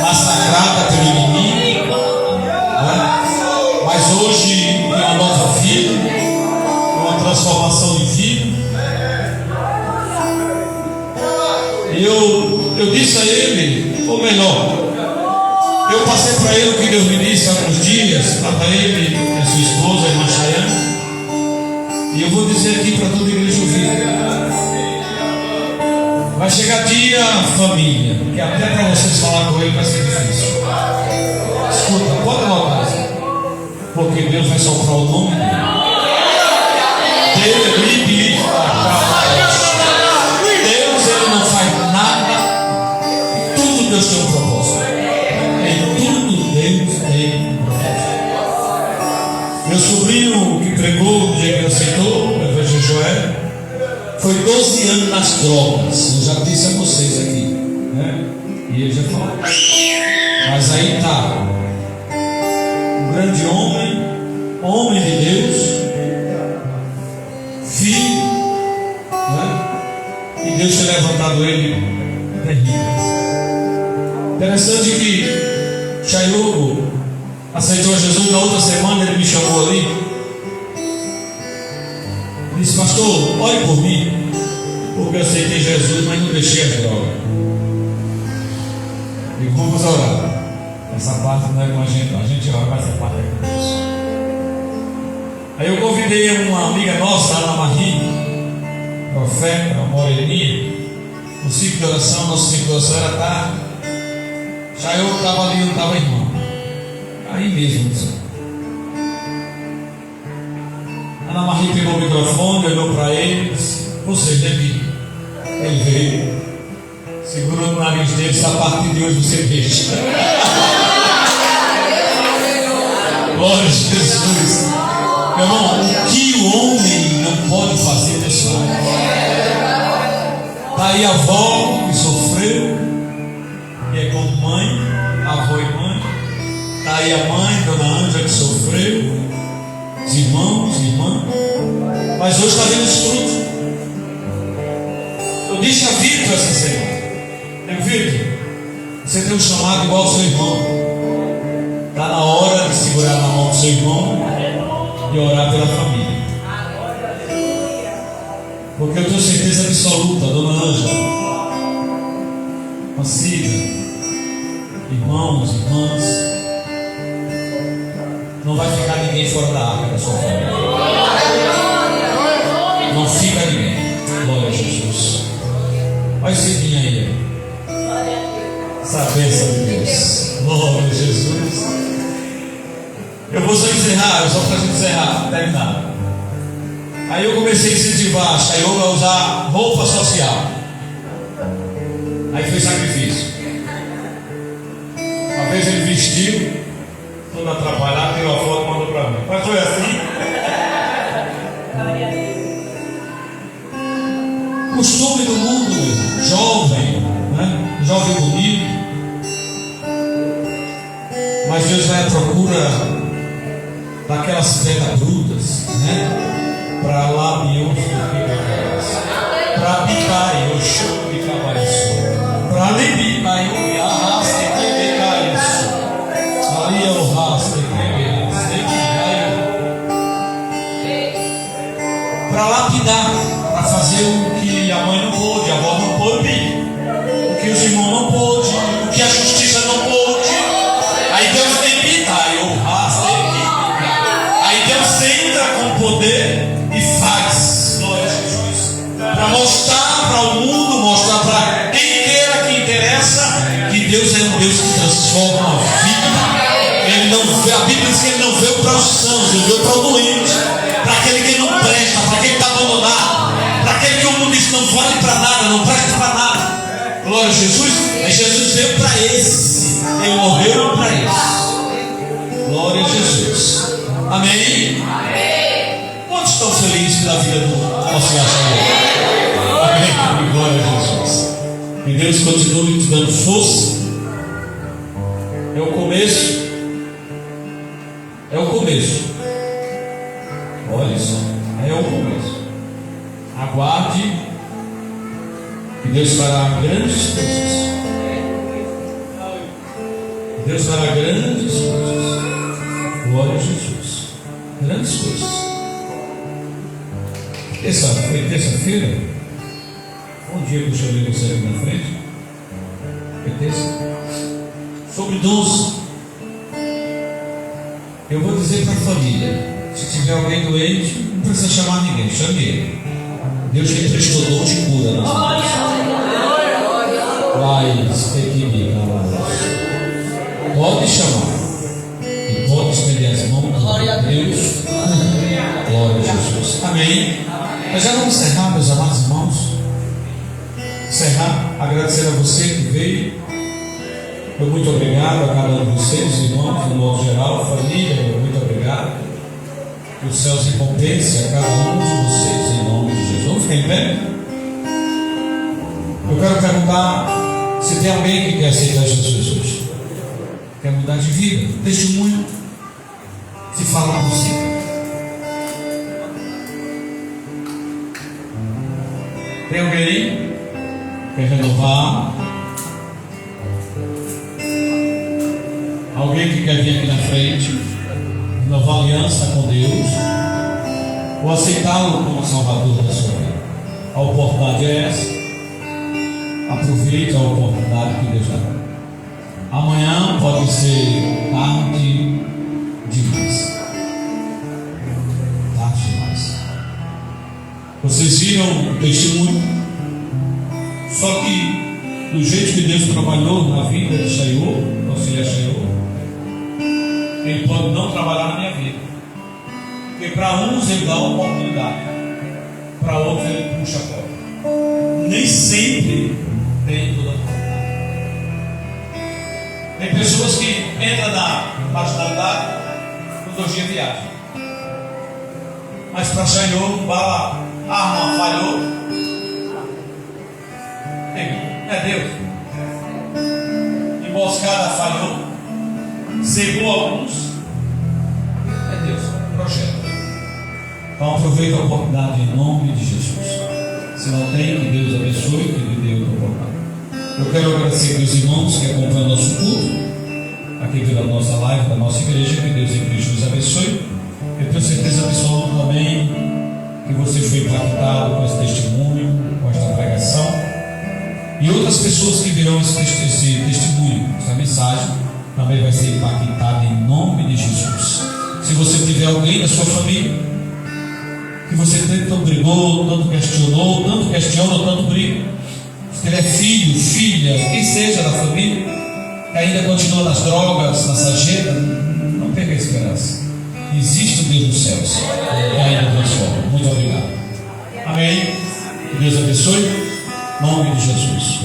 massacrada pelo inimigo, né? Mas hoje tem uma nova vida, uma transformação de vida. E eu disse a ele, ou melhor, eu passei para ele o que Deus me disse há alguns dias, para ele e a sua esposa, a irmã Chayane, e eu vou dizer aqui para toda a igreja ouvir. Vai chegar dia, família, que até para vocês falar com ele vai ser difícil. Escuta, pode anotar, porque Deus vai soprar o nome dele. Deus, ele não faz nada, tudo Deus tem um propósito. Em tudo Deus tem um propósito. Meu sobrinho que pregou no dia que ele aceitou, o Evangelho Joel, foi 12 anos nas drogas. Eu já disse a vocês aqui, né? E ele já falou. Mas aí está um grande homem de Deus, filho, né? E Deus tem levantado ele terrível. Interessante que Chayogo aceitou Jesus na outra semana. Ele me chamou ali. Disse: pastor, ore por mim, porque eu aceitei Jesus, mas não deixei as drogas. E vamos orar. Essa parte não é com a gente ora, mas essa parte é com Deus. Aí eu convidei uma amiga nossa, Ana Marie, profeta, uma moreninha, no ciclo de oração. Nosso ciclo de oração era tarde. Já eu estava ali, eu estava irmão. Aí mesmo, sabe? Ana Marie pegou o microfone, olhou para ele e disse: você deve ir. Ele veio, segurou no nariz dele e disse: a partir de hoje você deixa. Glória a Jesus. Meu irmão, o que o homem não pode fazer, pessoal? Está aí a avó que sofreu, que é como mãe, avó e mãe. Está aí a mãe, Dona Ângela, que sofreu. Os irmãos, irmãs, mas hoje está vendo os frutos. Eu disse a Vitor essa semana: Vitor, você tem um chamado igual ao seu irmão. Está na hora de segurar na mão do seu irmão e orar pela família. Porque eu tenho certeza absoluta, Dona Ângela, Mancida, irmãos, irmãs, não vai ficar ninguém fora da arca da sua família. Não fica ninguém. Glória a Jesus. Olha esse vinho aí. Essa bênção de Deus. Glória a Jesus. Eu vou só encerrar, só para a gente encerrar, terminar. Aí eu comecei a incentivar a Chayogo a usar roupa social. Aí foi sacrifício. Uma vez ele vestiu, todo atrapalhado, tirou a foto e mandou para mim. Mas foi assim. Costume do mundo, jovem, né? Jovem bonito. Mas Deus vai à procura daquelas pedras brutas, né? Para lá de onde para picar eu choro de cabeça, para limpar eu arrasto e pegar isso. Ali eu arrasto e para lapidar, para fazer o que a mãe não pôde, a avó não pôde, o que os irmãos não pôde, o que a justiça não pôde. Aí Deus limita, eu rasto e aí Deus entra com poder e faz, glória a Jesus, para mostrar para o mundo, mostrar para quem queira, que interessa, que Deus é um Deus que transforma a vida. Ele não vê, a Bíblia diz que ele não veio para os sãos, ele veio para o doente, para aquele que não presta, para aquele que está abandonado, para aquele que o mundo diz não vale para nada, não presta para nada. Glória a Jesus. Mas Jesus veio para esse. Ele morreu para esse. Glória a Jesus. Amém? Quantos estão felizes pela vida do nosso Senhor? Amém? Glória a Jesus. Que Deus continue te dando força. É o começo. É o começo. Olha só. É o começo. Aguarde. Que Deus fará grandes coisas. Deus fará grandes coisas. Glória a Jesus. Grandes coisas. Foi terça-feira? Bom dia que eu chamei você aqui na frente. Foi terça? Sobre 12. Eu vou dizer para a família: se tiver alguém doente, não precisa chamar ninguém, chame ele. Deus te emprestou dom de cura nas mãos. Vai, tem que me pode chamar. E pode estender as mãos. Glória a Deus. Glória a Jesus. Amém. Nós já vamos encerrar, meus amados irmãos. Encerrar, agradecer a você que veio. Muito obrigado a cada um de vocês, irmãos, no modo geral, família, muito obrigado. Que os céus recompensem a cada um de vocês, em nome de Jesus. Vamos ficar em pé? Eu quero perguntar se tem alguém que quer aceitar Jesus hoje. Quer mudar de vida? Testemunho. Se fala por si. Tem alguém que quer renovar? Alguém que quer vir aqui na frente, renovar aliança com Deus, ou aceitá-lo como Salvador da sua vida? A oportunidade é essa. Aproveite a oportunidade que Deus dá. Amanhã pode ser tarde demais. Tarde demais. Vocês viram o testemunho? Só que do jeito que Deus trabalhou na vida de Senhor, nosso filho Senhor, Ele pode não trabalhar na minha vida. Porque para uns Ele dá uma oportunidade, para outros Ele puxa a porta. Nem sempre tem toda a oportunidade. Tem pessoas que entram na marginalidade com 2 dias de viagem. Mas para o Senhor, bala, arma falhou. É Deus. Emboscada falhou. Cegou alguns. É Deus. Projeto. Então aproveita a oportunidade em nome de Jesus. Se não tem, que Deus abençoe, que Ele dê a oportunidade. Eu quero agradecer aos irmãos que acompanham o nosso culto, aqui pela nossa live, da nossa igreja. Que Deus em Cristo nos abençoe. Eu tenho certeza absoluta também que você foi impactado com esse testemunho, com esta pregação. E outras pessoas que virão esse testemunho, essa mensagem, também vai ser impactada em nome de Jesus. Se você tiver alguém da sua família que você tanto brigou, tanto questionou, tanto questiona, tanto briga, se tiver filho, filha, quem seja da família, que ainda continua nas drogas, na sarjeta, não perca a esperança. Existe um Deus dos céus que ainda transforma. Muito obrigado. Amém. Que Deus abençoe. Em nome de Jesus.